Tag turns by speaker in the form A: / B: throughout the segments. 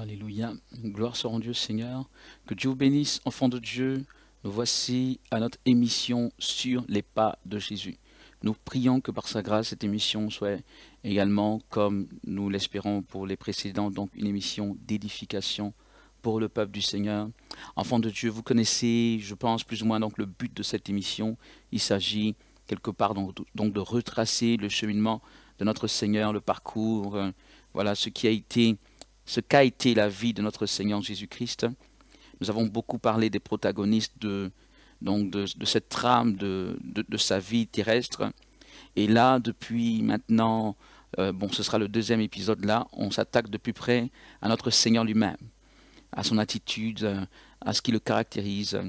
A: Alléluia, gloire soit rendue au Seigneur, que Dieu vous bénisse, enfants de Dieu. Nous voici à notre émission sur les pas de Jésus. Nous prions que par sa grâce, cette émission soit également, comme nous l'espérons pour les précédents, donc une émission d'édification pour le peuple du Seigneur. Enfants de Dieu, vous connaissez, je pense, plus ou moins donc le but de cette émission. Il s'agit quelque part donc de retracer le cheminement de notre Seigneur, le parcours, voilà ce qu'a été la vie de notre Seigneur Jésus-Christ. Nous avons beaucoup parlé des protagonistes de cette trame de sa vie terrestre. Et là, depuis maintenant, ce sera le deuxième épisode là, on s'attaque de plus près à notre Seigneur lui-même, à son attitude, à ce qui le caractérise.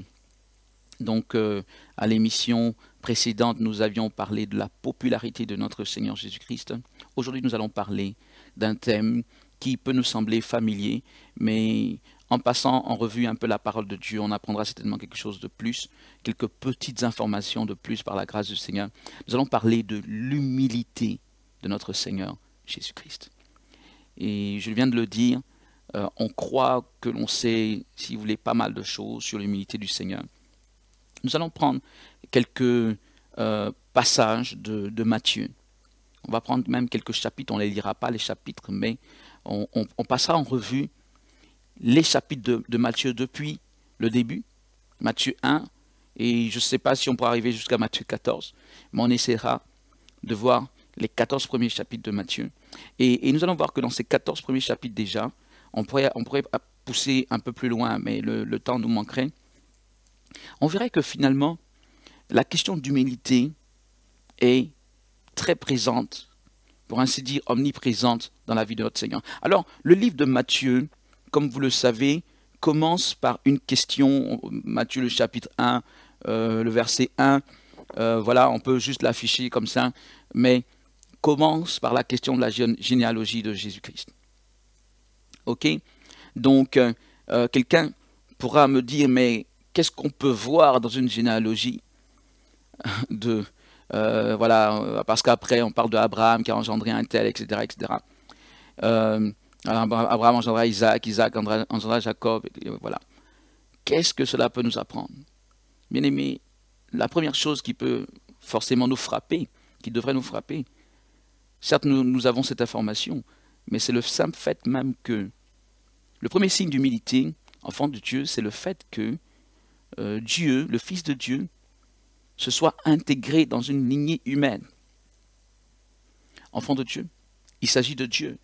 A: Donc, à l'émission précédente, nous avions parlé de la popularité de notre Seigneur Jésus-Christ. Aujourd'hui, nous allons parler d'un thème qui peut nous sembler familier, mais en passant en revue un peu la parole de Dieu, on apprendra certainement quelque chose de plus, quelques petites informations de plus par la grâce du Seigneur. Nous allons parler de l'humilité de notre Seigneur Jésus-Christ. Et je viens de le dire, on croit que l'on sait, si vous voulez, pas mal de choses sur l'humilité du Seigneur. Nous allons prendre quelques passages de Matthieu. On va prendre même quelques chapitres, on ne les lira pas les chapitres, mais on passera en revue les chapitres de Matthieu depuis le début, Matthieu 1, et je ne sais pas si on pourra arriver jusqu'à Matthieu 14, mais on essaiera de voir les 14 premiers chapitres de Matthieu. Et nous allons voir que dans ces 14 premiers chapitres déjà, on pourrait pousser un peu plus loin, mais le temps nous manquerait. On verrait que finalement, la question d'humilité est très présente, pour ainsi dire omniprésente dans la vie de notre Seigneur. Alors, le livre de Matthieu, comme vous le savez, commence par une question. Matthieu, le chapitre 1, le verset 1, voilà, on peut juste l'afficher comme ça, mais commence par la question de la généalogie de Jésus-Christ. Ok? Donc, quelqu'un pourra me dire, mais qu'est-ce qu'on peut voir dans une généalogie voilà, parce qu'après on parle d'Abraham qui a engendré un tel, etc. etc. Abraham engendra Isaac, Isaac engendra Jacob, et voilà. Qu'est-ce que cela peut nous apprendre? Bien aimé, la première chose qui peut forcément nous frapper, qui devrait nous frapper, certes nous avons cette information, mais c'est le simple fait même que le premier signe d'humilité, enfant de Dieu, c'est le fait que Dieu, le Fils de Dieu, se soit intégré dans une lignée humaine. Enfant de Dieu, il s'agit de Dieu.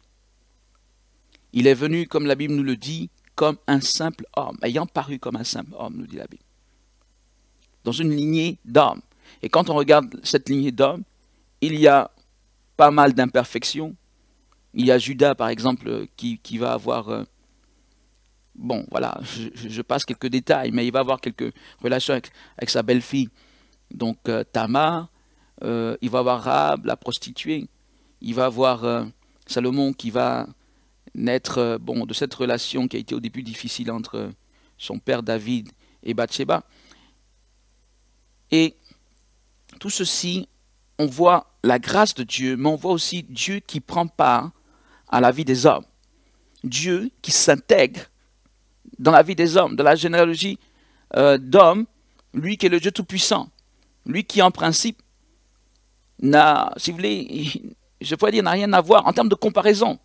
A: Il est venu, comme la Bible nous le dit, comme un simple homme, ayant paru comme un simple homme, nous dit la Bible. Dans une lignée d'hommes. Et quand on regarde cette lignée d'hommes, il y a pas mal d'imperfections. Il y a Judas, par exemple, qui va avoir... bon, voilà, je passe quelques détails, mais il va avoir quelques relations avec sa belle-fille. Donc Tamar, il va avoir Rahab, la prostituée, il va avoir Salomon qui va naître de cette relation qui a été au début difficile entre son père David et Bathsheba. Et tout ceci, on voit la grâce de Dieu, mais on voit aussi Dieu qui prend part à la vie des hommes. Dieu qui s'intègre dans la vie des hommes, dans la généalogie d'hommes, lui qui est le Dieu Tout-Puissant, lui qui en principe n'a, si vous voulez, je pourrais dire, n'a rien à voir en termes de comparaison.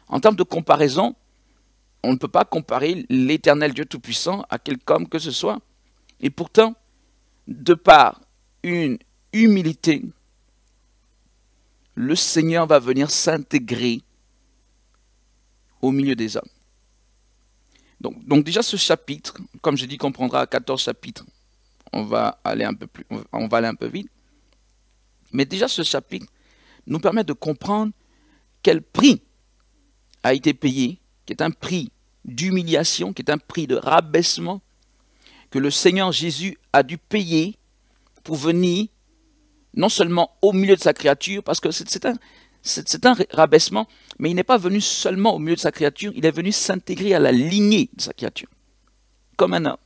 A: En termes de comparaison, on ne peut pas comparer l'éternel Dieu Tout-Puissant à quelqu'un que ce soit. Et pourtant, de par une humilité, le Seigneur va venir s'intégrer au milieu des hommes. Donc déjà ce chapitre, comme je dis qu'on prendra 14 chapitres, on va aller un peu vite. Mais déjà ce chapitre nous permet de comprendre quel prix a été payé, qui est un prix d'humiliation, qui est un prix de rabaissement, que le Seigneur Jésus a dû payer pour venir non seulement au milieu de sa créature, parce que c'est un rabaissement, mais il n'est pas venu seulement au milieu de sa créature, il est venu s'intégrer à la lignée de sa créature, comme un homme.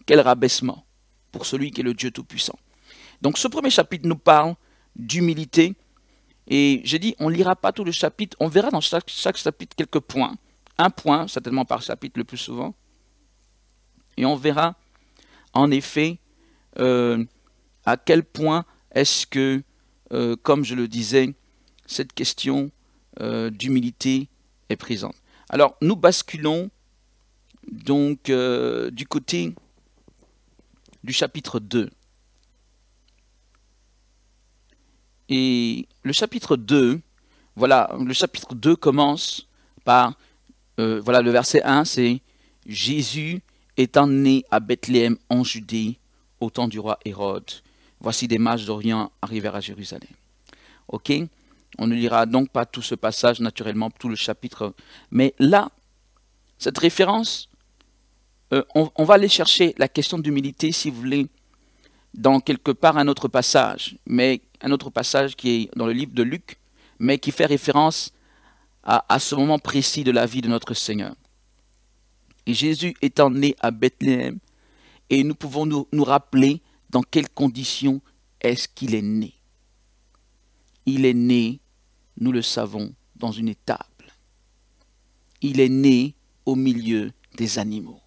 A: Quel rabaissement pour celui qui est le Dieu Tout-Puissant. Donc ce premier chapitre nous parle d'humilité, et j'ai dit, on ne lira pas tout le chapitre, on verra dans chaque chapitre quelques points, un point certainement par chapitre le plus souvent, et on verra en effet à quel point est-ce que, comme je le disais, cette question d'humilité est présente. Alors, nous basculons donc du côté du chapitre 2. Et le chapitre 2, voilà, le chapitre 2 commence par, voilà, le verset 1, c'est « Jésus étant né à Bethléem en Judée, au temps du roi Hérode. Voici des mages d'Orient arrivèrent à Jérusalem. » Ok, on ne lira donc pas tout ce passage, naturellement, tout le chapitre. Mais là, cette référence, on va aller chercher la question d'humilité, si vous voulez, dans quelque part un autre passage. Mais un autre passage qui est dans le livre de Luc, mais qui fait référence à ce moment précis de la vie de notre Seigneur. Et Jésus étant né à Bethléem, et nous pouvons nous rappeler dans quelles conditions est-ce qu'il est né. Il est né, nous le savons, dans une étable. Il est né au milieu des animaux.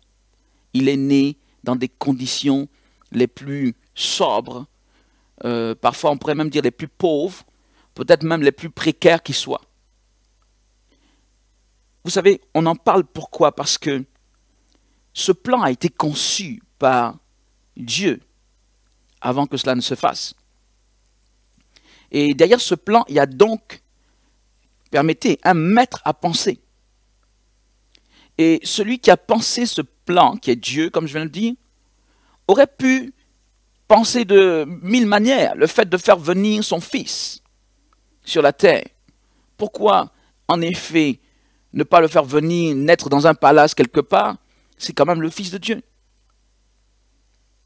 A: Il est né dans des conditions les plus sobres, parfois on pourrait même dire les plus pauvres, peut-être même les plus précaires qui soient. Vous savez, on en parle pourquoi? Parce que ce plan a été conçu par Dieu avant que cela ne se fasse. Et derrière ce plan, il y a donc, permettez, un maître à penser. Et celui qui a pensé ce plan, qui est Dieu, comme je viens de le dire, aurait pu penser de 1000 manières le fait de faire venir son fils sur la terre. Pourquoi, en effet, ne pas le faire venir naître dans un palace quelque part? C'est quand même le Fils de Dieu.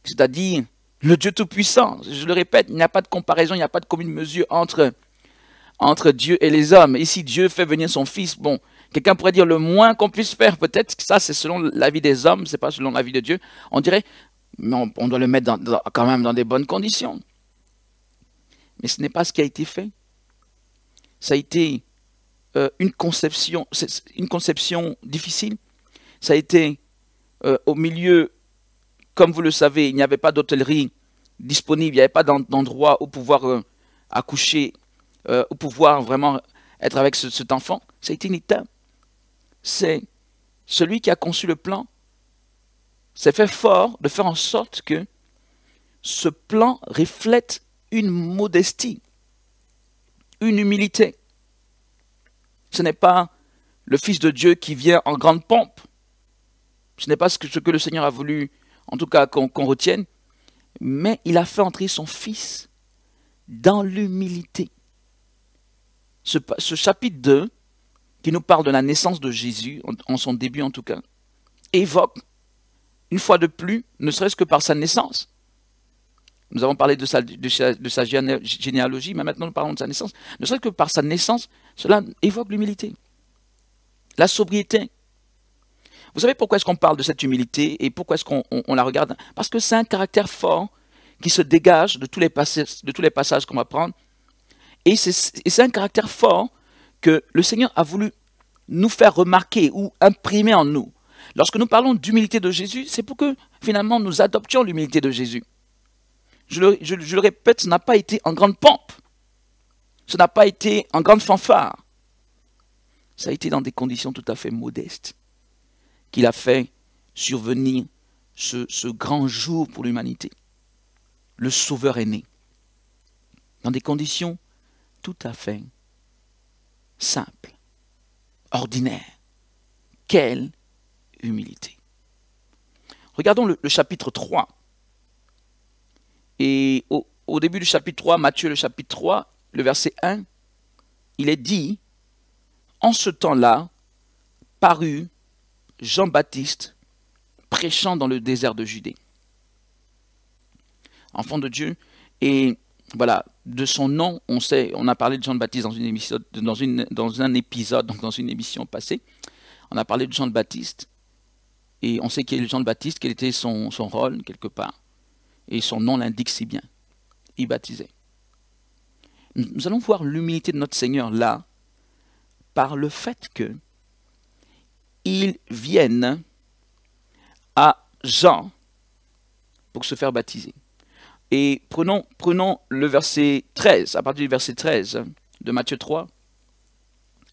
A: C'est-à-dire le Dieu Tout-Puissant. Je le répète, il n'y a pas de comparaison, il n'y a pas de commune mesure entre Dieu et les hommes. Et si Dieu fait venir son Fils, bon, quelqu'un pourrait dire le moins qu'on puisse faire, peut-être que ça c'est selon la vie des hommes, c'est pas selon la vie de Dieu. On dirait, mais on doit le mettre quand même dans des bonnes conditions. Mais ce n'est pas ce qui a été fait. Ça a été une conception difficile. Ça a été au milieu, comme vous le savez, il n'y avait pas d'hôtellerie disponible, il n'y avait pas d'endroit où pouvoir accoucher, où pouvoir vraiment être avec cet enfant. Ça a été une étape. C'est celui qui a conçu le plan, s'est fait fort de faire en sorte que ce plan reflète une modestie, une humilité. Ce n'est pas le Fils de Dieu qui vient en grande pompe. Ce n'est pas ce que le Seigneur a voulu, en tout cas, qu'on retienne. Mais il a fait entrer son Fils dans l'humilité. Ce chapitre 2, qui nous parle de la naissance de Jésus, en son début en tout cas, évoque, une fois de plus, ne serait-ce que par sa naissance. Nous avons parlé de sa généalogie, mais maintenant nous parlons de sa naissance. Ne serait-ce que par sa naissance, cela évoque l'humilité, la sobriété. Vous savez pourquoi est-ce qu'on parle de cette humilité et pourquoi est-ce qu'on la regarde? Parce que c'est un caractère fort qui se dégage de tous les passages qu'on va prendre. Et c'est un caractère fort que le Seigneur a voulu nous faire remarquer ou imprimer en nous. Lorsque nous parlons d'humilité de Jésus, c'est pour que finalement nous adoptions l'humilité de Jésus. Je le répète, ce n'a pas été en grande pompe. Ce n'a pas été en grande fanfare. Ça a été dans des conditions tout à fait modestes qu'il a fait survenir ce grand jour pour l'humanité. Le Sauveur est né. Dans des conditions tout à fait simples, ordinaires. Quelle humilité. Regardons le chapitre 3. Et au début du chapitre 3, Matthieu le chapitre 3, le verset 1, il est dit, en ce temps-là, parut Jean-Baptiste prêchant dans le désert de Judée. Enfant de Dieu, et voilà, de son nom, on a parlé de Jean-Baptiste dans un épisode, donc dans une émission passée, on a parlé de Jean-Baptiste, et on sait qui est Jean-Baptiste, quel était son rôle quelque part, et son nom l'indique si bien, il baptisait. Nous allons voir l'humilité de notre Seigneur là, par le fait que ils viennent à Jean pour se faire baptiser. Et prenons le verset 13, à partir du verset 13 de Matthieu 3.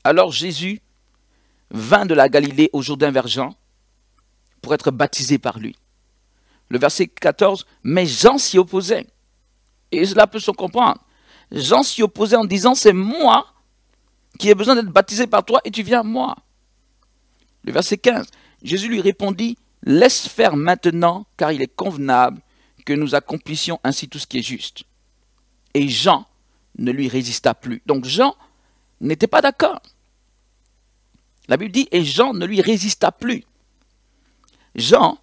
A: Alors Jésus vint de la Galilée au Jourdain vers Jean pour être baptisé par lui. Le verset 14, mais Jean s'y opposait. Et cela peut se comprendre. Jean s'y opposait en disant, c'est moi qui ai besoin d'être baptisé par toi et tu viens à moi. Le verset 15, Jésus lui répondit, laisse faire maintenant, car il est convenable que nous accomplissions ainsi tout ce qui est juste. Et Jean ne lui résista plus. Donc Jean n'était pas d'accord. La Bible dit, et Jean ne lui résista plus. Jean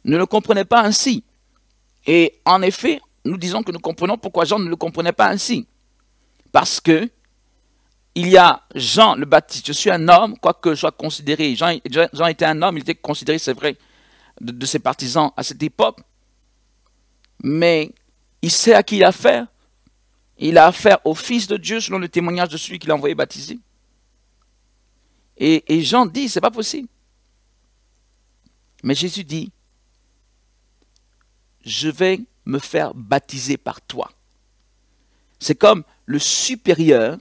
A: ne le comprenait pas ainsi. Et en effet, nous disons que nous comprenons pourquoi Jean ne le comprenait pas ainsi. Parce que il y a Jean le Baptiste, je suis un homme, quoique je sois considéré, Jean était un homme, il était considéré, c'est vrai, de ses partisans à cette époque, mais il sait à qui il a affaire. Il a affaire au Fils de Dieu, selon le témoignage de celui qui l'a envoyé baptiser. Et Jean dit, c'est pas possible. Mais Jésus dit, je vais me faire baptiser par toi. C'est comme le supérieur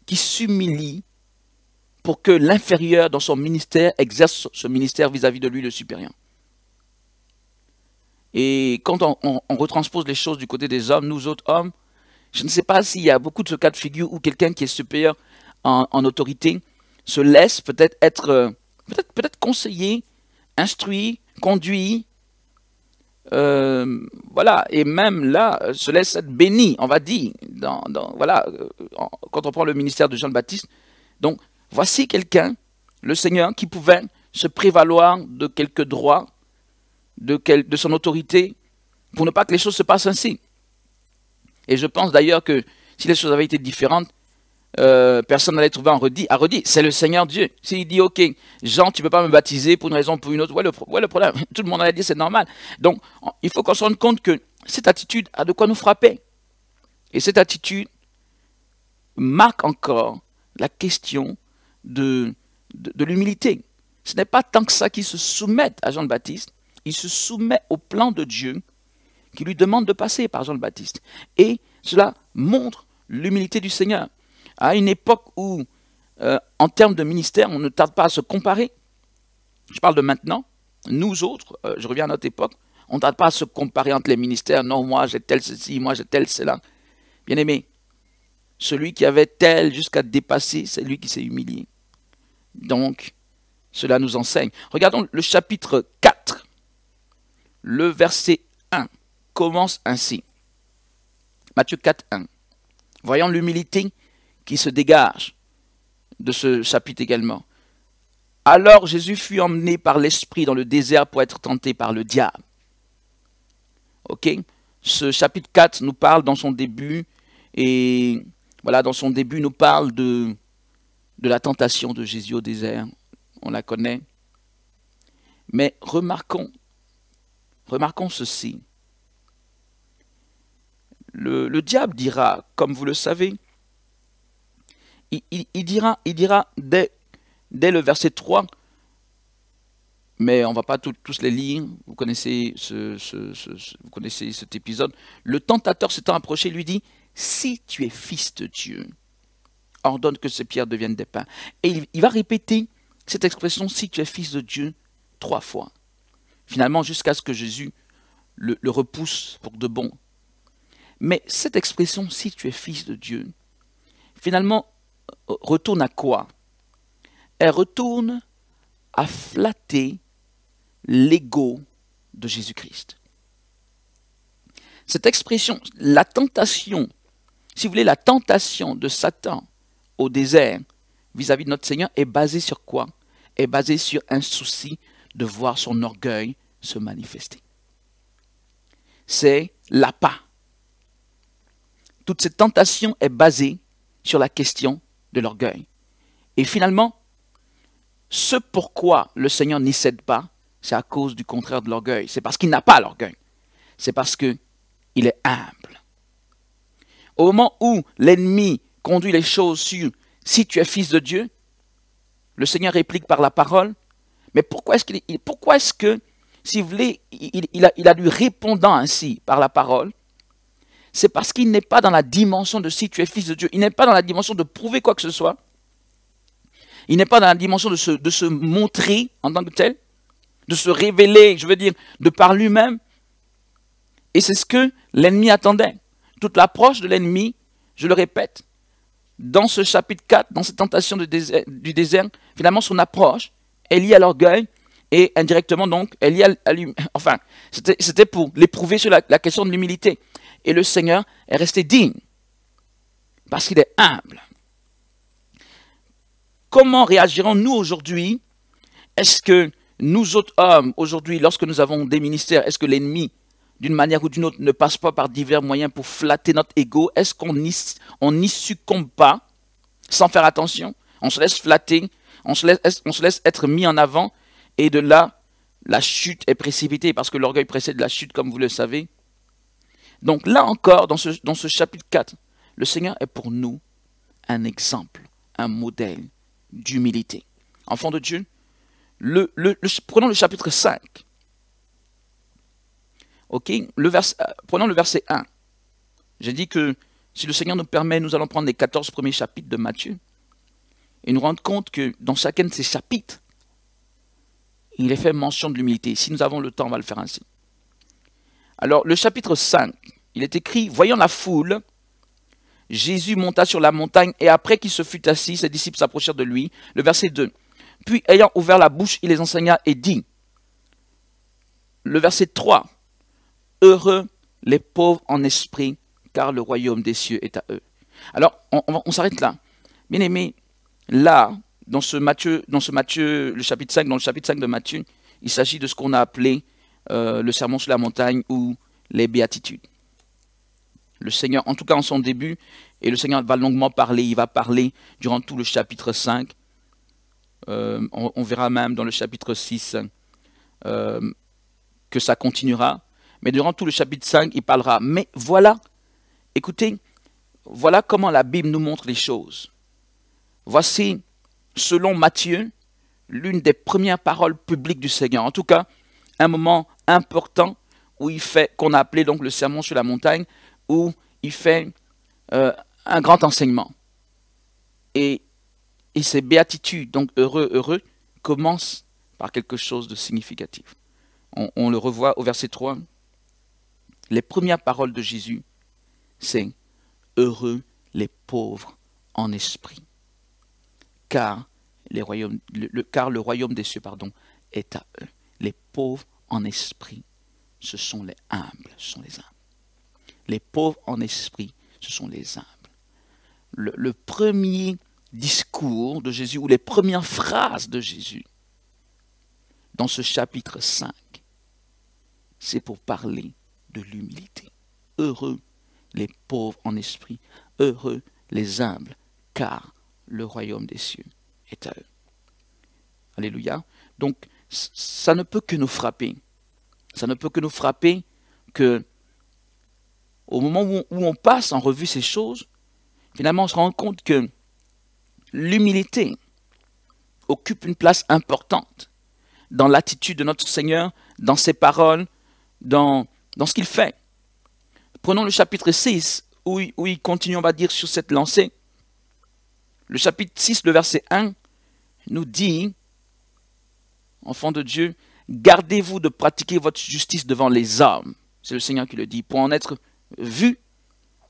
A: qui s'humilie pour que l'inférieur dans son ministère exerce ce ministère vis-à-vis de lui, le supérieur. Et quand on retranspose les choses du côté des hommes, nous autres hommes, je ne sais pas s'il y a beaucoup de ce cas de figure où quelqu'un qui est supérieur en autorité se laisse peut-être être conseillé, instruit, conduit, voilà, et même là, se laisse être béni, on va dire, voilà, quand on prend le ministère de Jean-Baptiste. Donc, voici quelqu'un, le Seigneur, qui pouvait se prévaloir de quelques droits, de son autorité, pour ne pas que les choses se passent ainsi. Et je pense d'ailleurs que si les choses avaient été différentes, personne n'allait trouver à redire. C'est le Seigneur Dieu. S'il dit, ok, Jean, tu ne peux pas me baptiser pour une raison ou pour une autre, ouais, le problème, tout le monde allait dire, c'est normal. Donc, il faut qu'on se rende compte que cette attitude a de quoi nous frapper. Et cette attitude marque encore la question de l'humilité. Ce n'est pas tant que ça qu'il se soumette à Jean-Baptiste, il se soumet au plan de Dieu qui lui demande de passer par Jean-Baptiste. Et cela montre l'humilité du Seigneur. À une époque où, en termes de ministère, on ne tarde pas à se comparer. Je parle de maintenant. Nous autres, je reviens à notre époque, on ne tarde pas à se comparer entre les ministères. Non, moi j'ai tel ceci, moi j'ai tel cela. Bien aimé, celui qui avait tel jusqu'à dépasser, c'est lui qui s'est humilié. Donc, cela nous enseigne. Regardons le chapitre 4. Le verset 1 commence ainsi. Matthieu 4, 1. Voyons l'humilité qui se dégage de ce chapitre également. Alors Jésus fut emmené par l'Esprit dans le désert pour être tenté par le diable. Ok? Ce chapitre 4 nous parle dans son début, et voilà, dans son début nous parle de la tentation de Jésus au désert. On la connaît. Mais remarquons ceci. Le diable dira, comme vous le savez, il dira dès le verset 3, mais on ne va pas tous les lire, vous connaissez, vous connaissez cet épisode. Le tentateur s'étant approché lui dit, si tu es fils de Dieu, ordonne que ces pierres deviennent des pains. Et il va répéter cette expression, si tu es fils de Dieu, 3 fois. Finalement, jusqu'à ce que Jésus le repousse pour de bon. Mais cette expression, si tu es fils de Dieu, finalement, retourne à quoi? Elle retourne à flatter l'ego de Jésus-Christ. Cette expression, la tentation, si vous voulez, la tentation de Satan au désert vis-à-vis de notre Seigneur est basée sur quoi? Est basée sur un souci de voir son orgueil se manifester. C'est l'appât. Toute cette tentation est basée sur la question de l'orgueil. Et finalement, ce pourquoi le Seigneur n'y cède pas, c'est à cause du contraire de l'orgueil. C'est parce qu'il n'a pas l'orgueil. C'est parce qu'il est humble. Au moment où l'ennemi conduit les choses sur « si tu es fils de Dieu », le Seigneur réplique par la parole. Mais pourquoi est-ce que, si vous voulez, il a lui répondant ainsi par la parole? C'est parce qu'il n'est pas dans la dimension de « si tu es fils de Dieu ». Il n'est pas dans la dimension de prouver quoi que ce soit. Il n'est pas dans la dimension de se montrer en tant que tel, de se révéler, je veux dire, de par lui-même. Et c'est ce que l'ennemi attendait. Toute l'approche de l'ennemi, je le répète, dans ce chapitre 4, dans cette tentation du désert, finalement son approche est liée à l'orgueil et indirectement donc, elle est liée à lui. Enfin, c'était pour l'éprouver sur la question de l'humilité. Et le Seigneur est resté digne parce qu'il est humble. Comment réagirons-nous aujourd'hui? Est-ce que nous autres hommes, aujourd'hui, lorsque nous avons des ministères, est-ce que l'ennemi, d'une manière ou d'une autre, ne passe pas par divers moyens pour flatter notre ego? Est-ce qu'on n'y succombe pas sans faire attention? On se laisse flatter, on se laisse être mis en avant, et de là, la chute est précipitée, parce que l'orgueil précède la chute, comme vous le savez. Donc là encore, dans ce chapitre 4, le Seigneur est pour nous un exemple, un modèle d'humilité. Enfants de Dieu, prenons le chapitre 5. Ok, prenons le verset 1. J'ai dit que si le Seigneur nous permet, nous allons prendre les 14 premiers chapitres de Matthieu et nous rendre compte que dans chacun de ces chapitres, il est fait mention de l'humilité. Si nous avons le temps, on va le faire ainsi. Alors, le chapitre 5, il est écrit, voyant la foule, Jésus monta sur la montagne et après qu'il se fut assis, ses disciples s'approchèrent de lui. Le verset 2. Puis, ayant ouvert la bouche, il les enseigna et dit. Le verset 3. Heureux les pauvres en esprit, car le royaume des cieux est à eux. Alors, on s'arrête là. Bien aimé, là, dans ce Matthieu, le chapitre 5, dans le chapitre 5 de Matthieu, il s'agit de ce qu'on a appelé le sermon sur la montagne ou les béatitudes. Le Seigneur, en tout cas en son début, et le Seigneur va longuement parler, il va parler durant tout le chapitre 5. On verra même dans le chapitre 6 que ça continuera. Mais durant tout le chapitre 5, il parlera. Mais voilà, écoutez, voilà comment la Bible nous montre les choses. Voici, selon Matthieu, l'une des premières paroles publiques du Seigneur. En tout cas, un moment important où il fait, qu'on a appelé donc le sermon sur la montagne, où il fait un grand enseignement. Et ces béatitudes, donc heureux, heureux, commencent par quelque chose de significatif. On le revoit au verset 3. Les premières paroles de Jésus, c'est « Heureux les pauvres en esprit, car le royaume des cieux est à eux. » Les pauvres en esprit, ce sont les humbles, Les pauvres en esprit, ce sont les humbles. Le premier discours de Jésus, ou les premières phrases de Jésus, dans ce chapitre 5, c'est pour parler de l'humilité. Heureux les pauvres en esprit, heureux les humbles, car le royaume des cieux est à eux. Alléluia. Donc, ça ne peut que nous frapper. Ça ne peut que nous frapper que au moment où on passe en revue ces choses, finalement on se rend compte que l'humilité occupe une place importante dans l'attitude de notre Seigneur, dans ses paroles, dans ce qu'il fait. Prenons le chapitre 6, où il continue, on va dire, sur cette lancée. Le chapitre 6, le verset 1, nous dit, enfants de Dieu, gardez-vous de pratiquer votre justice devant les hommes. C'est le Seigneur qui le dit, pour en être vu.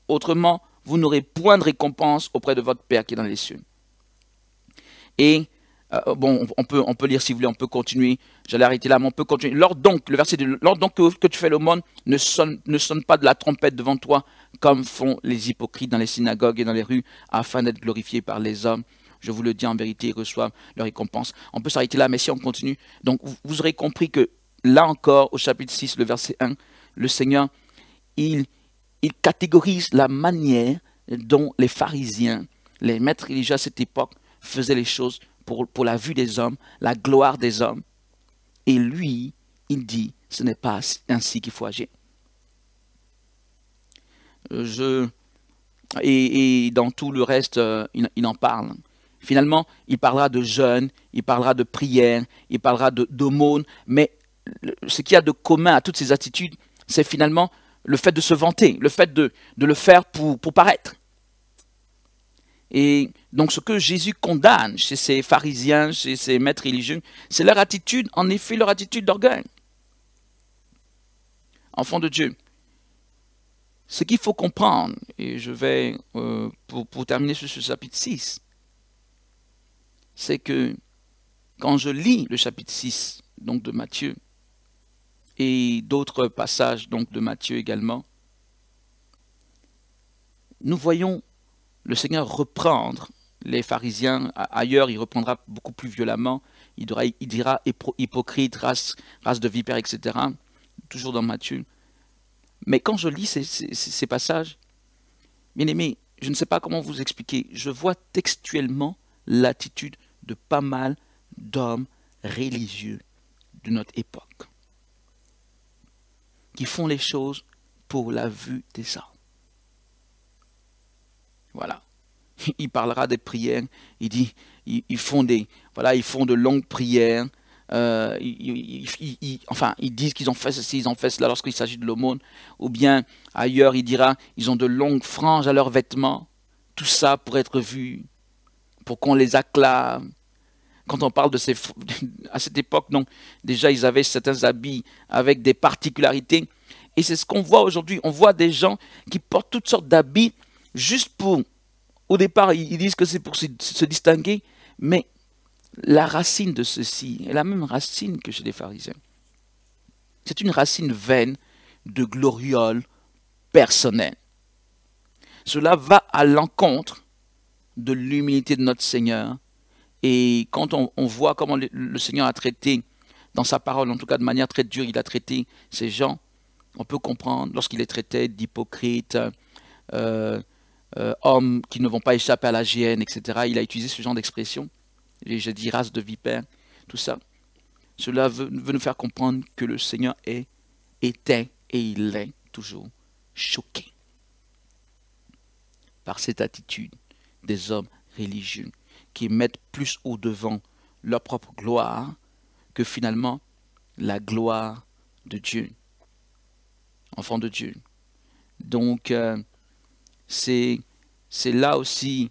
A: Autrement, vous n'aurez point de récompense auprès de votre Père qui est dans les cieux. Et bon, on peut lire si vous voulez, on peut continuer. J'allais arrêter là, mais on peut continuer. Lors donc, le verset de lors donc que tu fais l'aumône, ne sonne pas de la trompette devant toi, comme font les hypocrites dans les synagogues et dans les rues, afin d'être glorifiés par les hommes. Je vous le dis en vérité, ils reçoivent leur récompense. On peut s'arrêter là, mais si on continue, donc vous aurez compris que là encore, au chapitre 6, le verset 1, le Seigneur, il catégorise la manière dont les pharisiens, les maîtres religieux à cette époque, faisaient les choses pour la vue des hommes, la gloire des hommes. Et lui, il dit, ce n'est pas ainsi qu'il faut agir. Et dans tout le reste, il en parle. Finalement, il parlera de jeûne, il parlera de prière, il parlera d'aumône, mais ce qu'il y a de commun à toutes ces attitudes, c'est finalement le fait de se vanter, le fait de le faire pour paraître. Et donc ce que Jésus condamne chez ces pharisiens, chez ces maîtres religieux, c'est leur attitude, en effet leur attitude d'orgueil. Enfants de Dieu, ce qu'il faut comprendre, et je vais, pour terminer sur ce chapitre 6, c'est que quand je lis le chapitre 6 donc de Matthieu, et d'autres passages donc de Matthieu également, nous voyons le Seigneur reprendre les pharisiens. Ailleurs, il reprendra beaucoup plus violemment. Il dira hypocrite, race de vipères, etc. Toujours dans Matthieu. Mais quand je lis ces passages, bien aimés, je ne sais pas comment vous expliquer. Je vois textuellement l'attitude de pas mal d'hommes religieux de notre époque qui font les choses pour la vue des hommes. Voilà. Il parlera des prières. Il dit, ils font de longues prières. Enfin, ils disent qu'ils ont fait ceci, ils ont fait cela lorsqu'il s'agit de l'aumône. Ou bien, ailleurs, il dira, ils ont de longues franges à leurs vêtements. Tout ça pour être vu, pour qu'on les acclame. Quand on parle à cette époque, donc, déjà, ils avaient certains habits avec des particularités. Et c'est ce qu'on voit aujourd'hui. On voit des gens qui portent toutes sortes d'habits juste pour... Au départ, ils disent que c'est pour se distinguer, mais la racine de ceci est la même racine que chez les pharisiens. C'est une racine vaine de gloriole personnelle. Cela va à l'encontre de l'humilité de notre Seigneur. Et quand on voit comment le Seigneur a traité, dans sa parole, en tout cas de manière très dure, il a traité ces gens, on peut comprendre, lorsqu'il les traitait d'hypocrites, hommes qui ne vont pas échapper à la GN, etc. Il a utilisé ce genre d'expression. J'ai dit race de vipères, tout ça. Cela veut nous faire comprendre que le Seigneur était et il est toujours choqué par cette attitude des hommes religieux qui mettent plus au devant leur propre gloire que finalement la gloire de Dieu. Enfants de Dieu. Donc, c'est là aussi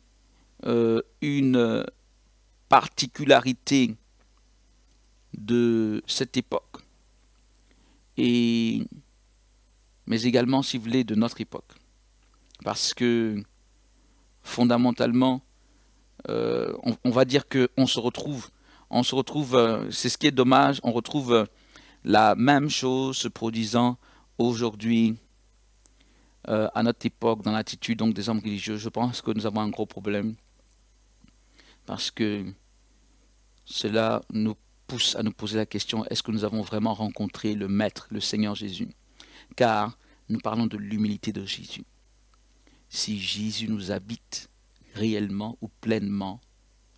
A: une particularité de cette époque, mais également, si vous voulez, de notre époque. Parce que, fondamentalement, on va dire qu'on se retrouve, c'est ce qui est dommage, on retrouve la même chose se produisant aujourd'hui à notre époque, dans l'attitude donc des hommes religieux. Je pense que nous avons un gros problème parce que cela nous pousse à nous poser la question, est-ce que nous avons vraiment rencontré le Maître, le Seigneur Jésus? Car nous parlons de l'humilité de Jésus. Si Jésus nous habite réellement ou pleinement,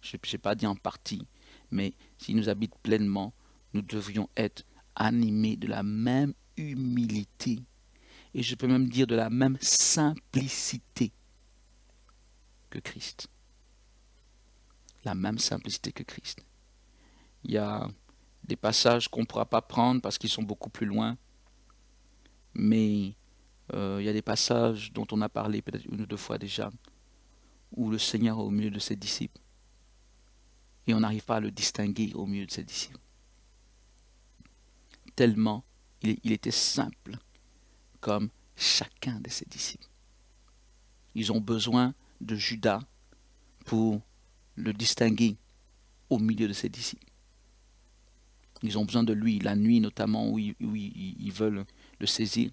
A: je n'ai pas dit en partie, mais s'il nous habite pleinement, nous devrions être animés de la même humilité, et je peux même dire de la même simplicité que Christ. La même simplicité que Christ. Il y a des passages qu'on ne pourra pas prendre parce qu'ils sont beaucoup plus loin, mais il y a des passages dont on a parlé peut-être une ou deux fois déjà, où le Seigneur est au milieu de ses disciples, et on n'arrive pas à le distinguer au milieu de ses disciples. Tellement il était simple, comme chacun de ses disciples. Ils ont besoin de Judas pour le distinguer au milieu de ses disciples. Ils ont besoin de lui, la nuit notamment, où ils veulent le saisir.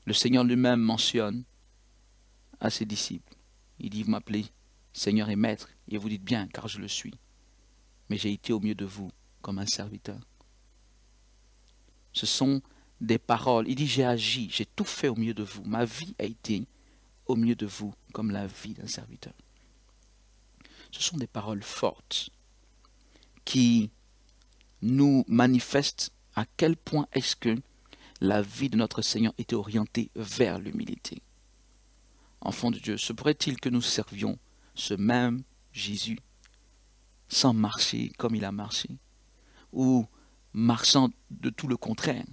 A: Le Seigneur lui-même mentionne à ses disciples. Il dit, vous m'appelez Seigneur et Maître, et vous dites bien, car je le suis. Mais j'ai été au milieu de vous comme un serviteur. Ce sont des paroles. Il dit, j'ai agi, j'ai tout fait au milieu de vous. Ma vie a été au milieu de vous comme la vie d'un serviteur. Ce sont des paroles fortes qui nous manifestent à quel point est-ce que la vie de notre Seigneur était orientée vers l'humilité. Enfants de Dieu, se pourrait-il que nous servions ce même Jésus sans marcher comme il a marché, ou marchant de tout le contraire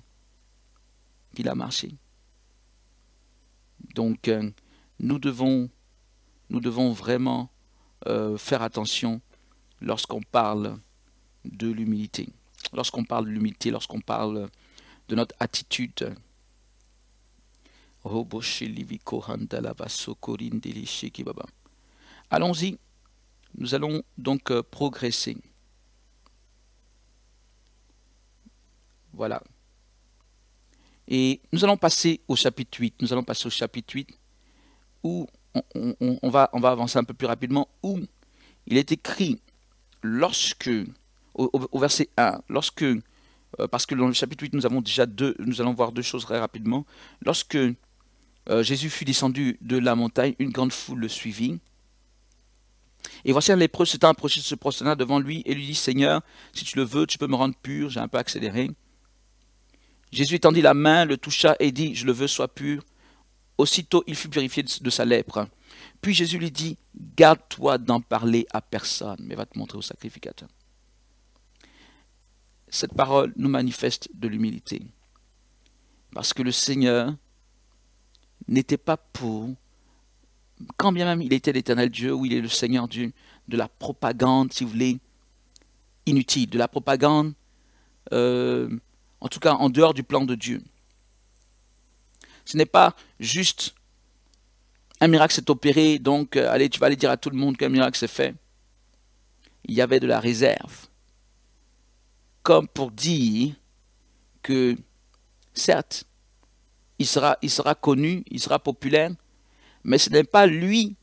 A: qu'il a marché? Donc, nous devons vraiment faire attention lorsqu'on parle de l'humilité. Lorsqu'on parle de l'humilité, lorsqu'on parle de notre attitude. Allons-y, nous allons donc progresser. Voilà. Et nous allons passer au chapitre 8. Nous allons passer au chapitre 8 où on va avancer un peu plus rapidement, où il est écrit lorsque, au verset 1, lorsque, parce que dans le chapitre 8, nous allons voir deux choses très rapidement. Lorsque Jésus fut descendu de la montagne, une grande foule le suivit. Et voici un lépreux s'étant approché, se prosterna devant lui et lui dit, Seigneur, si tu le veux, tu peux me rendre pur. J'ai un peu accéléré. Jésus étendit la main, le toucha et dit, je le veux, sois pur. Aussitôt, il fut purifié de sa lèpre. Puis Jésus lui dit, garde-toi d'en parler à personne, mais va te montrer au sacrificateur. Cette parole nous manifeste de l'humilité. Parce que le Seigneur n'était pas pour, quand bien même il était l'Éternel Dieu, ou il est le Seigneur Dieu, de la propagande, si vous voulez, inutile, de la propagande, en tout cas en dehors du plan de Dieu. Ce n'est pas juste un miracle s'est opéré, donc allez, tu vas aller dire à tout le monde qu'un miracle s'est fait. Il y avait de la réserve. Comme pour dire que, certes, il sera connu, il sera populaire, mais ce n'est pas lui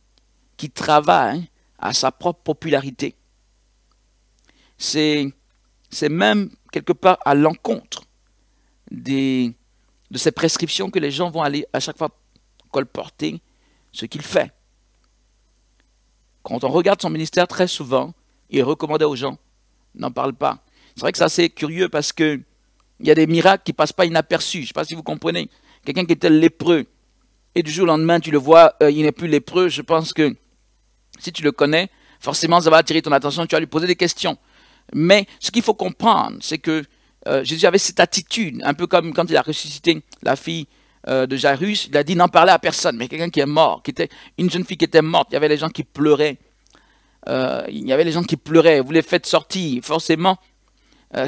A: qui travaille à sa propre popularité. C'est même quelque part à l'encontre de ces prescriptions que les gens vont aller à chaque fois colporter ce qu'il fait. Quand on regarde son ministère, très souvent, il recommandait aux gens, n'en parle pas. C'est vrai que c'est assez curieux parce que il y a des miracles qui ne passent pas inaperçus. Je ne sais pas si vous comprenez. Quelqu'un qui était lépreux, et du jour au lendemain, tu le vois, il n'est plus lépreux. Je pense que si tu le connais, forcément, ça va attirer ton attention, tu vas lui poser des questions. Mais ce qu'il faut comprendre, c'est que Jésus avait cette attitude, un peu comme quand il a ressuscité la fille de Jairus, il a dit n'en parler à personne, mais quelqu'un qui est mort, qui était une jeune fille qui était morte, il y avait les gens qui pleuraient. Vous les faites sortir, forcément,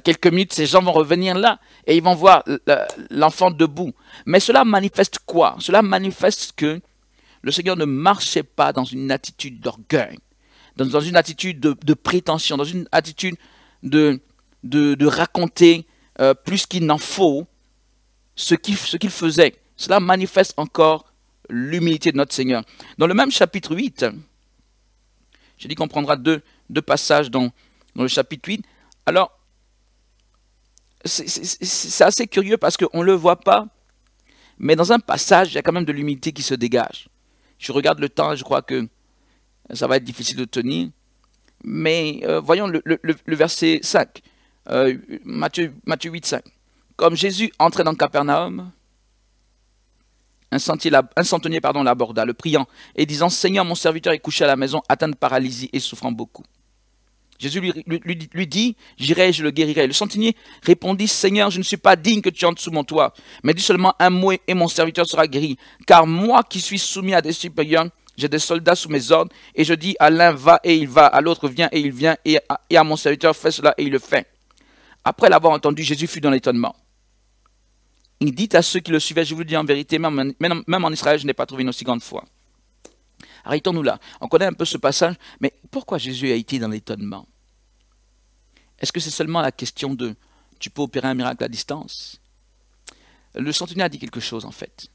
A: quelques minutes, ces gens vont revenir là et ils vont voir l'enfant debout. Mais cela manifeste quoi? Cela manifeste que le Seigneur ne marchait pas dans une attitude d'orgueil, dans une attitude de prétention, dans une attitude de raconter plus qu'il n'en faut ce qu'il faisait. Cela manifeste encore l'humilité de notre Seigneur. Dans le même chapitre 8, j'ai dit qu'on prendra deux passages dans le chapitre 8. Alors, c'est assez curieux parce qu'on ne le voit pas, mais dans un passage, il y a quand même de l'humilité qui se dégage. Je regarde le temps et je crois que ça va être difficile de tenir. Mais voyons le verset 5. Matthieu 8, 5. Comme Jésus entrait dans Capernaum, un centenier l'aborda, le priant, et disant, Seigneur, mon serviteur est couché à la maison, atteint de paralysie et souffrant beaucoup. Jésus lui dit, j'irai et je le guérirai. Le centenier répondit, Seigneur, je ne suis pas digne que tu entres sous mon toit, mais dis seulement un mot et mon serviteur sera guéri. Car moi qui suis soumis à des supérieurs, j'ai des soldats sous mes ordres, et je dis à l'un va et il va, à l'autre viens et il vient, et à mon serviteur fais cela et il le fait. Après l'avoir entendu, Jésus fut dans l'étonnement. Il dit à ceux qui le suivaient, je vous le dis en vérité, même en Israël, je n'ai pas trouvé une aussi grande foi. Arrêtons-nous là. On connaît un peu ce passage, mais pourquoi Jésus a été dans l'étonnement? Est-ce que c'est seulement la question de « tu peux opérer un miracle à distance ?» Le centenier a dit quelque chose en fait.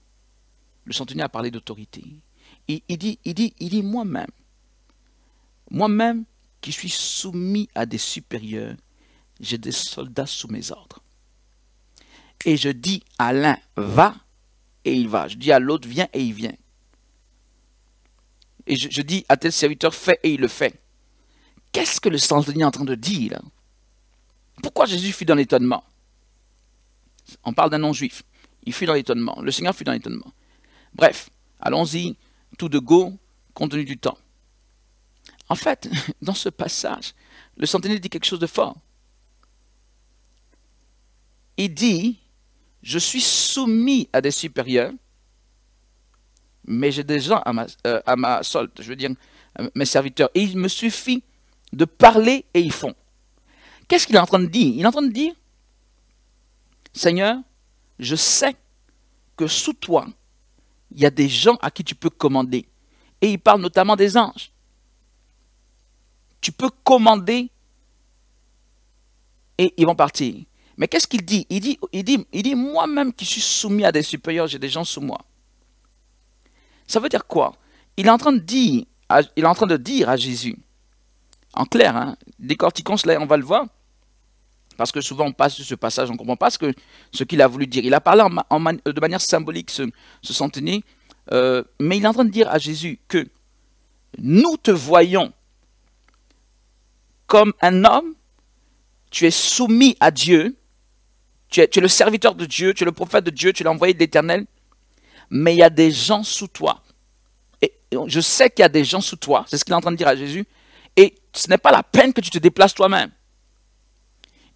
A: Le centenier a parlé d'autorité. Il dit moi-même qui suis soumis à des supérieurs, j'ai des soldats sous mes ordres. Et je dis à l'un va et il va. Je dis à l'autre viens et il vient. Et je dis à tel serviteur fais et il le fait. Qu'est-ce que le centenier est en train de dire là? Pourquoi Jésus fut dans l'étonnement? On parle d'un non-juif. Il fut dans l'étonnement. Le Seigneur fut dans l'étonnement. Bref, allons-y tout de go, compte tenu du temps. En fait, dans ce passage, le centenier dit quelque chose de fort. Il dit, je suis soumis à des supérieurs, mais j'ai des gens à ma solde, je veux dire, mes serviteurs. Et il me suffit de parler et ils font. Qu'est-ce qu'il est en train de dire? Il est en train de dire, Seigneur, je sais que sous toi, il y a des gens à qui tu peux commander. Et il parle notamment des anges. Tu peux commander et ils vont partir. Mais qu'est-ce qu'il dit? Il dit moi-même qui suis soumis à des supérieurs, j'ai des gens sous moi. Ça veut dire quoi? Il est en train de dire à Jésus, en clair, hein, décortiquons cela, on va le voir, parce que souvent on passe sur ce passage, on ne comprend pas ce qu'il a voulu dire. Il a parlé de manière symbolique, ce centenier, mais il est en train de dire à Jésus que nous te voyons comme un homme, tu es soumis à Dieu, tu es le serviteur de Dieu, tu es le prophète de Dieu, tu es l'envoyé de l'Éternel, mais il y a des gens sous toi. Et je sais qu'il y a des gens sous toi, c'est ce qu'il est en train de dire à Jésus, et ce n'est pas la peine que tu te déplaces toi-même.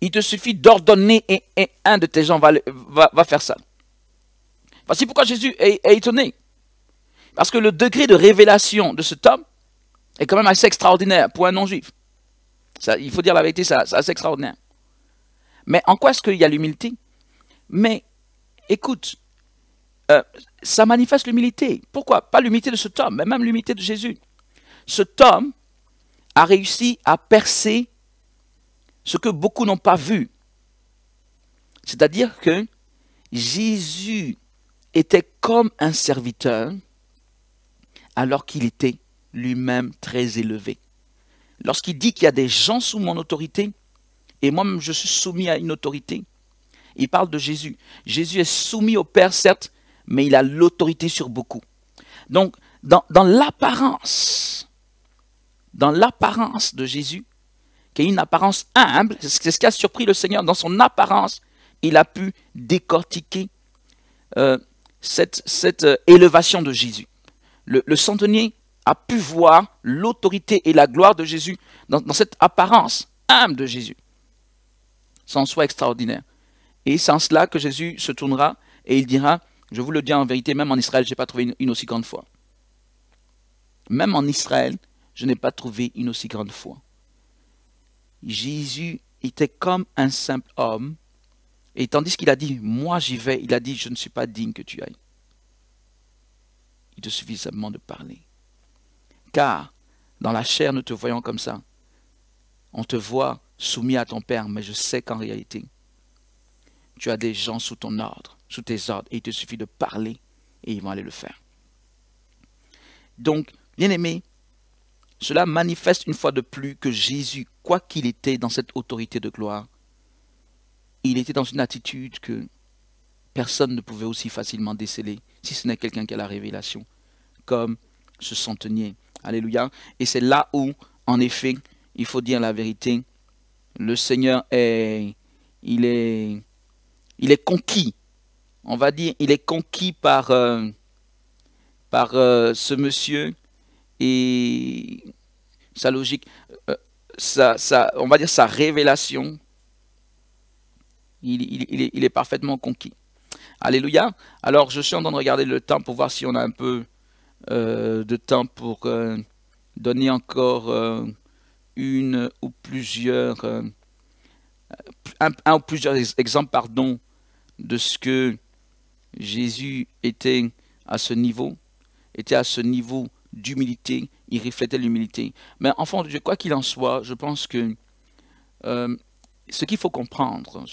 A: Il te suffit d'ordonner et un de tes gens va faire ça. Voici pourquoi Jésus est étonné. Parce que le degré de révélation de cet homme est quand même assez extraordinaire pour un non-juif. Il faut dire la vérité, c'est assez extraordinaire. Mais en quoi est-ce qu'il y a l'humilité? Mais écoute, ça manifeste l'humilité. Pourquoi? Pas l'humilité de cet homme, mais même l'humilité de Jésus. Cet homme a réussi à percer ce que beaucoup n'ont pas vu. C'est-à-dire que Jésus était comme un serviteur alors qu'il était lui-même très élevé. Lorsqu'il dit qu'il y a des gens sous mon autorité, et moi-même je suis soumis à une autorité, il parle de Jésus. Jésus est soumis au Père, certes, mais il a l'autorité sur beaucoup. Donc, dans l'apparence de Jésus, qui est une apparence humble, c'est ce qui a surpris le Seigneur, dans son apparence, il a pu décortiquer cette élévation de Jésus. Le centenier a pu voir l'autorité et la gloire de Jésus dans cette apparence humble de Jésus. C'est en soi extraordinaire. Et c'est en cela que Jésus se tournera et il dira, je vous le dis en vérité, même en Israël, je n'ai pas trouvé une aussi grande foi. Même en Israël, je n'ai pas trouvé une aussi grande foi. Jésus était comme un simple homme, et tandis qu'il a dit, moi j'y vais, il a dit, je ne suis pas digne que tu ailles. Il te suffit simplement de parler. Car dans la chair, nous te voyons comme ça. On te voit soumis à ton Père, mais je sais qu'en réalité, tu as des gens sous ton ordre, sous tes ordres, et il te suffit de parler, et ils vont aller le faire. Donc, bien-aimé, cela manifeste une fois de plus que Jésus, quoi qu'il était dans cette autorité de gloire, il était dans une attitude que personne ne pouvait aussi facilement déceler, si ce n'est quelqu'un qui a la révélation, comme ce centenier. Alléluia. Et c'est là où, en effet, il faut dire la vérité, Le Seigneur il est, il est conquis. On va dire, il est conquis par ce monsieur et sa logique, on va dire sa révélation. Il est parfaitement conquis. Alléluia. Alors, je suis en train de regarder le temps pour voir si on a un peu de temps pour donner encore une ou plusieurs, un ou plusieurs exemples, pardon, de ce que Jésus était à ce niveau, d'humilité, il reflétait l'humilité. Mais enfant de Dieu, quoi qu'il en soit, je pense que ce qu'il faut comprendre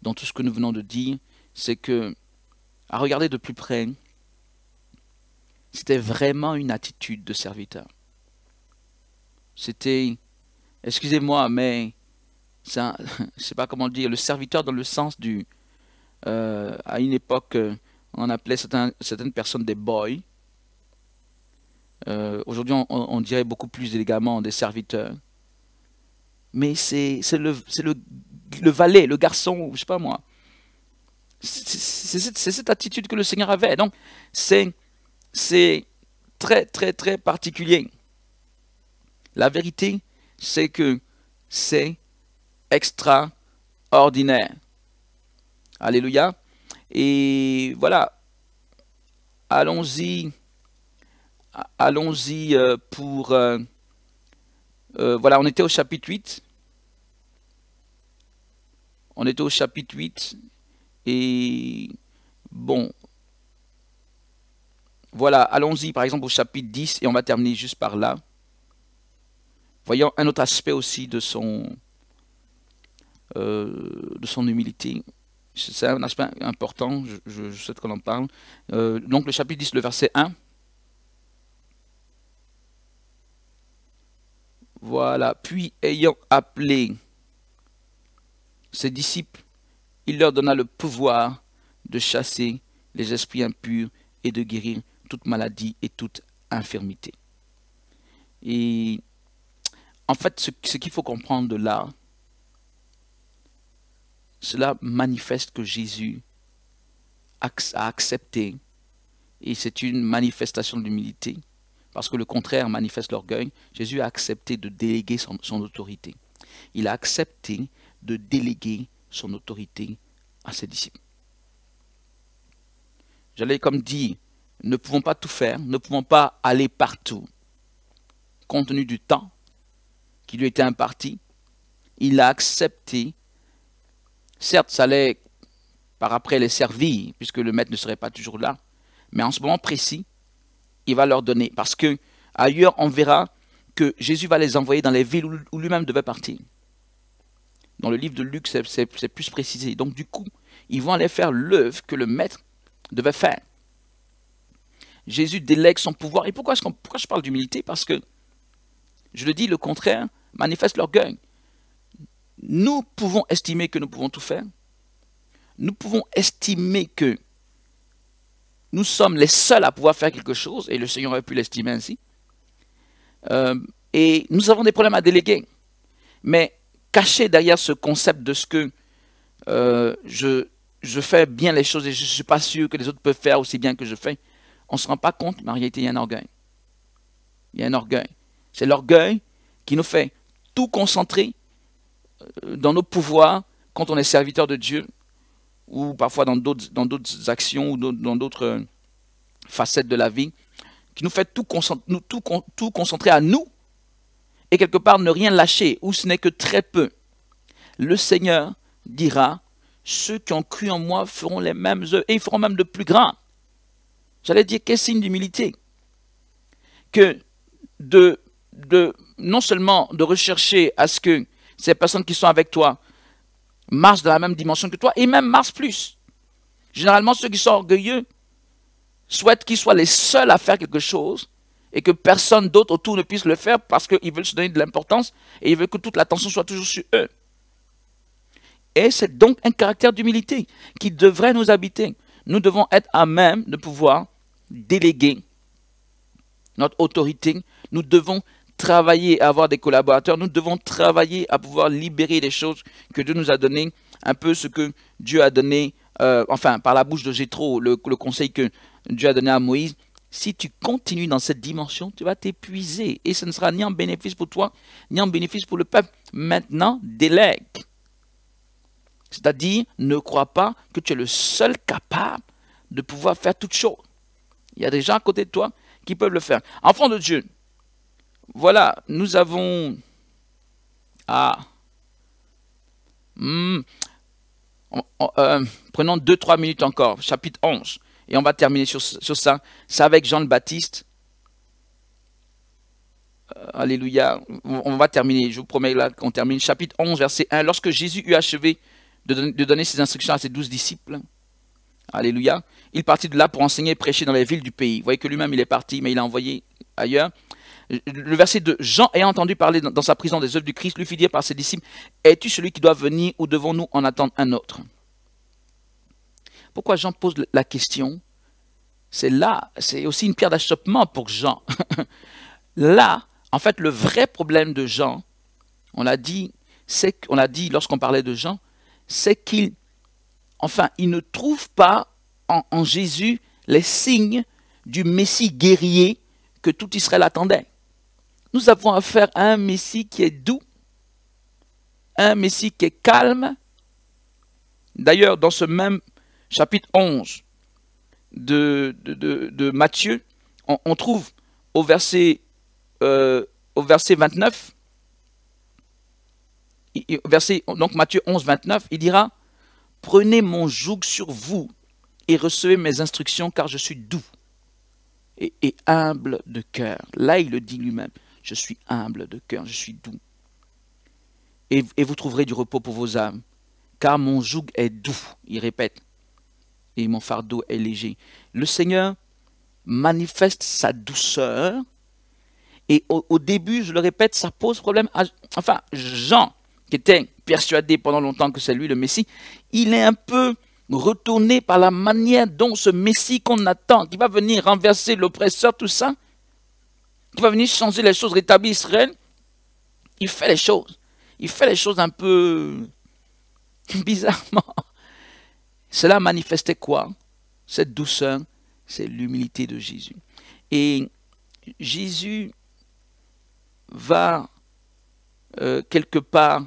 A: dans tout ce que nous venons de dire, c'est que, à regarder de plus près, c'était vraiment une attitude de serviteur. C'était, excusez-moi, mais ça, je ne sais pas comment le dire, le serviteur dans le sens du, à une époque, on appelait certaines personnes des boys. Aujourd'hui, on dirait beaucoup plus élégamment des serviteurs. Mais c'est le valet, le garçon, je sais pas moi. C'est cette attitude que le Seigneur avait. Donc, c'est très, très, très particulier. La vérité, c'est que c'est extraordinaire. Alléluia. Et voilà. Allons-y pour... voilà, on était au chapitre 8. On était au chapitre 8. Et bon, voilà, allons-y par exemple au chapitre 10 et on va terminer juste par là. Voyons un autre aspect aussi de son humilité. C'est un aspect important, je souhaite qu'on en parle. Donc le chapitre 10, le verset 1. Voilà, puis ayant appelé ses disciples, il leur donna le pouvoir de chasser les esprits impurs et de guérir toute maladie et toute infirmité. Et en fait, ce qu'il faut comprendre de là, cela manifeste que Jésus a accepté, et c'est une manifestation de l'humilité, parce que le contraire manifeste l'orgueil. Jésus a accepté de déléguer son autorité. Il a accepté de déléguer son autorité à ses disciples. J'allais comme dire, ne pouvons pas tout faire, ne pouvons pas aller partout. Compte tenu du temps qui lui était imparti, il a accepté. Certes, ça allait par après les servir, puisque le maître ne serait pas toujours là. Mais en ce moment précis, il va leur donner. Parce que ailleurs, on verra que Jésus va les envoyer dans les villes où lui-même devait partir. Dans le livre de Luc, c'est plus précisé. Donc du coup, ils vont aller faire l'œuvre que le maître devait faire. Jésus délègue son pouvoir. Et pourquoi je parle d'humilité? Parce que, je le dis, le contraire manifeste l'orgueil. Nous pouvons estimer que nous pouvons tout faire. Nous pouvons estimer que nous sommes les seuls à pouvoir faire quelque chose, et le Seigneur aurait pu l'estimer ainsi. Et nous avons des problèmes à déléguer. Mais caché derrière ce concept de ce que je fais bien les choses et je ne suis pas sûr que les autres peuvent faire aussi bien que je fais, on ne se rend pas compte, mais en réalité, il y a un orgueil. Il y a un orgueil. C'est l'orgueil qui nous fait tout concentrer dans nos pouvoirs quand on est serviteur de Dieu, ou parfois dans d'autres actions ou dans d'autres facettes de la vie, qui nous fait tout concentrer à nous, et quelque part ne rien lâcher, ou ce n'est que très peu. Le Seigneur dira, ceux qui ont cru en moi feront les mêmes œuvres, et ils feront même de plus grands. J'allais dire, quel signe d'humilité, que non seulement de rechercher à ce que ces personnes qui sont avec toi marchent dans la même dimension que toi, et même marchent plus. Généralement, ceux qui sont orgueilleux souhaitent qu'ils soient les seuls à faire quelque chose, et que personne d'autre autour ne puisse le faire parce qu'ils veulent se donner de l'importance et ils veulent que toute l'attention soit toujours sur eux. Et c'est donc un caractère d'humilité qui devrait nous habiter. Nous devons être à même de pouvoir déléguer notre autorité. Nous devons travailler à avoir des collaborateurs, nous devons travailler à pouvoir libérer les choses que Dieu nous a données, un peu ce que Dieu a donné, enfin par la bouche de Jéthro, le conseil que Dieu a donné à Moïse. Si tu continues dans cette dimension, tu vas t'épuiser et ce ne sera ni en bénéfice pour toi, ni en bénéfice pour le peuple. Maintenant, délègue. C'est-à-dire, ne crois pas que tu es le seul capable de pouvoir faire toutes choses. Il y a des gens à côté de toi qui peuvent le faire. Enfants de Dieu, voilà, nous avons... prenons 2-3 minutes encore, chapitre 11. Et on va terminer sur ça. C'est avec Jean le Baptiste. Alléluia. On va terminer, je vous promets là qu'on termine. Chapitre 11, verset 1. Lorsque Jésus eut achevé de donner ses instructions à ses 12 disciples, alléluia, il partit de là pour enseigner et prêcher dans les villes du pays. Vous voyez que lui-même il est parti, mais il a envoyé ailleurs. Le verset 2. Jean, ayant entendu parler dans sa prison des œuvres du Christ, lui fit dire par ses disciples, es-tu celui qui doit venir ou devons-nous en attendre un autre? Pourquoi Jean pose la question? C'est là, c'est aussi une pierre d'achoppement pour Jean. Là, en fait, le vrai problème de Jean, on l'a dit lorsqu'on parlait de Jean, c'est qu'il ne trouve pas en Jésus les signes du Messie guerrier que tout Israël attendait. Nous avons affaire à un Messie qui est doux, un Messie qui est calme. D'ailleurs, dans ce même chapitre 11 de Matthieu, on trouve au verset 29, donc Matthieu 11, 29, il dira, « Prenez mon joug sur vous et recevez mes instructions, car je suis doux et humble de cœur. » Là, il le dit lui-même, « Je suis humble de cœur, je suis doux. Et vous trouverez du repos pour vos âmes, car mon joug est doux. » Il répète. Et mon fardeau est léger. Le Seigneur manifeste sa douceur. Et au début, je le répète, ça pose problème. Jean, qui était persuadé pendant longtemps que c'est lui le Messie, il est un peu retourné par la manière dont ce Messie qu'on attend, qui va venir renverser l'oppresseur, tout ça, qui va venir changer les choses, rétablir Israël, il fait les choses. Il fait les choses un peu bizarrement. Cela manifestait quoi? Cette douceur, c'est l'humilité de Jésus. Et Jésus va quelque part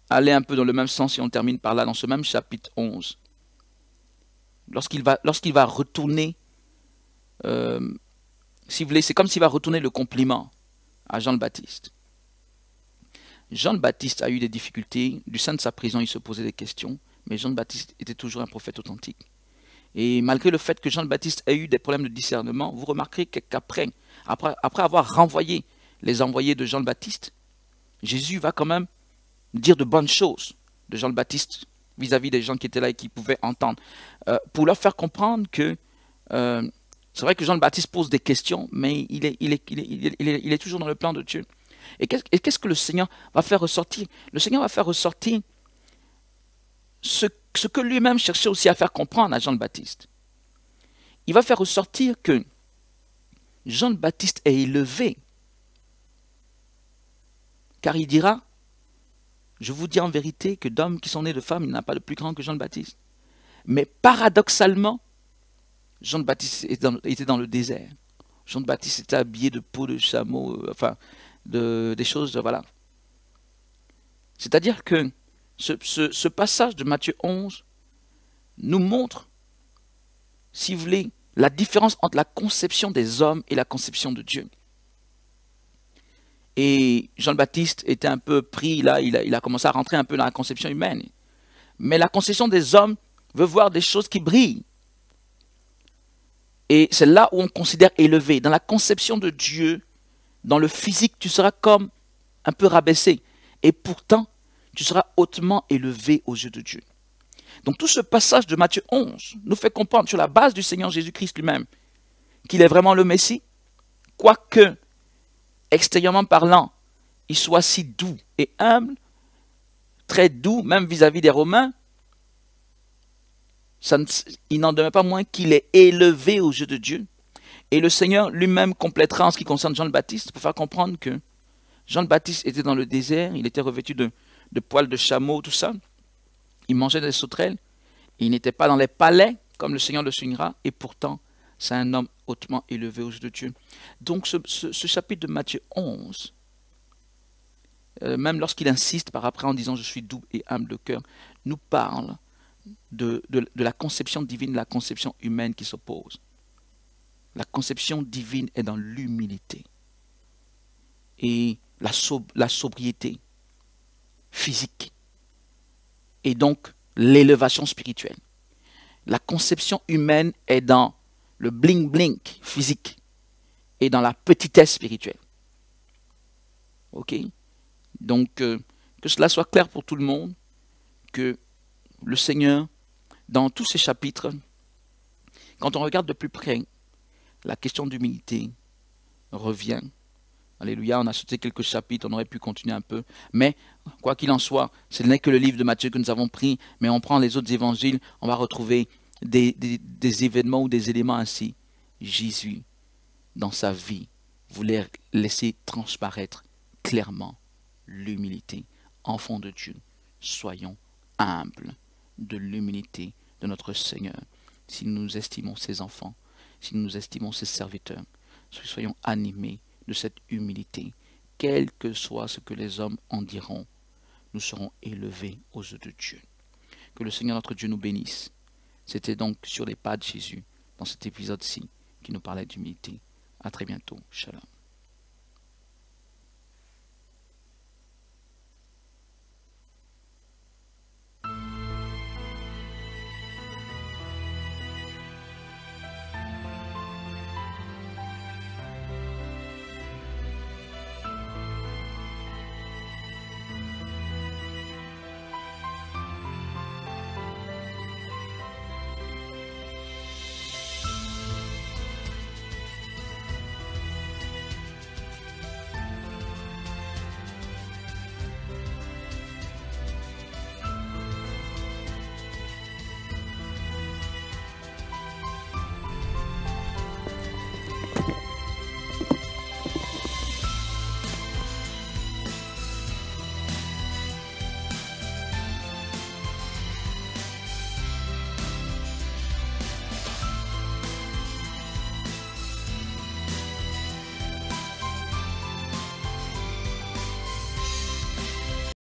A: aller un peu dans le même sens, et on termine par là, dans ce même chapitre 11. Lorsqu'il va retourner, si vous voulez, c'est comme s'il va retourner le compliment à Jean le Baptiste. Jean le Baptiste a eu des difficultés, du sein de sa prison, il se posait des questions, mais Jean le Baptiste était toujours un prophète authentique. Et malgré le fait que Jean le Baptiste ait eu des problèmes de discernement, vous remarquerez qu'après avoir renvoyé les envoyés de Jean le Baptiste, Jésus va quand même dire de bonnes choses de Jean le Baptiste vis-à-vis des gens qui étaient là et qui pouvaient entendre, pour leur faire comprendre que c'est vrai que Jean le Baptiste pose des questions, mais il est toujours dans le plan de Dieu. Et qu'est-ce que le Seigneur va faire ressortir? Le Seigneur va faire ressortir ce que lui-même cherchait aussi à faire comprendre à Jean le Baptiste. Il va faire ressortir que Jean le Baptiste est élevé, car il dira, je vous dis en vérité que d'hommes qui sont nés de femmes, il n'y en a pas de plus grand que Jean le Baptiste. Mais paradoxalement, Jean le Baptiste était dans le désert. Jean le Baptiste était habillé de peau de chameau, des choses, voilà. C'est-à-dire que ce passage de Matthieu 11 nous montre, si vous voulez, la différence entre la conception des hommes et la conception de Dieu. Et Jean le Baptiste était un peu pris, là, il a commencé à rentrer un peu dans la conception humaine. Mais la conception des hommes veut voir des choses qui brillent. Et c'est là où on considère élevé. Dans la conception de Dieu, dans le physique, tu seras comme un peu rabaissé. Et pourtant, tu seras hautement élevé aux yeux de Dieu. Donc tout ce passage de Matthieu 11 nous fait comprendre sur la base du Seigneur Jésus-Christ lui-même qu'il est vraiment le Messie, quoique, extérieurement parlant, il soit si doux et humble, très doux, même vis-à-vis des Romains, il n'en demeure pas moins qu'il est élevé aux yeux de Dieu. Et le Seigneur lui-même complétera en ce qui concerne Jean le Baptiste pour faire comprendre que Jean le Baptiste était dans le désert, il était revêtu de poils de chameau, tout ça. Il mangeait des sauterelles. Il n'était pas dans les palais, comme le Seigneur le soulignera, et pourtant, c'est un homme hautement élevé aux yeux de Dieu. Donc ce chapitre de Matthieu 11, même lorsqu'il insiste par après en disant « Je suis doux et humble de cœur », nous parle de la conception divine, la conception humaine qui s'oppose. La conception divine est dans l'humilité et la sobriété physique et donc l'élévation spirituelle. La conception humaine est dans le bling-bling physique et dans la petitesse spirituelle. Ok? Donc, que cela soit clair pour tout le monde, que le Seigneur, dans tous ces chapitres, quand on regarde de plus près, la question d'humilité revient. Alléluia, on a sauté quelques chapitres, on aurait pu continuer un peu. Mais, quoi qu'il en soit, ce n'est que le livre de Matthieu que nous avons pris, mais on prend les autres évangiles, on va retrouver des événements ou des éléments ainsi. Jésus, dans sa vie, voulait laisser transparaître clairement l'humilité. Enfants de Dieu, soyons humbles de l'humilité de notre Seigneur. Si nous nous estimons ses enfants, si nous nous estimons ses serviteurs, soyons animés de cette humilité. Quel que soit ce que les hommes en diront, nous serons élevés aux yeux de Dieu. Que le Seigneur notre Dieu nous bénisse. C'était donc sur les pas de Jésus, dans cet épisode-ci, qui nous parlait d'humilité. À très bientôt. Shalom.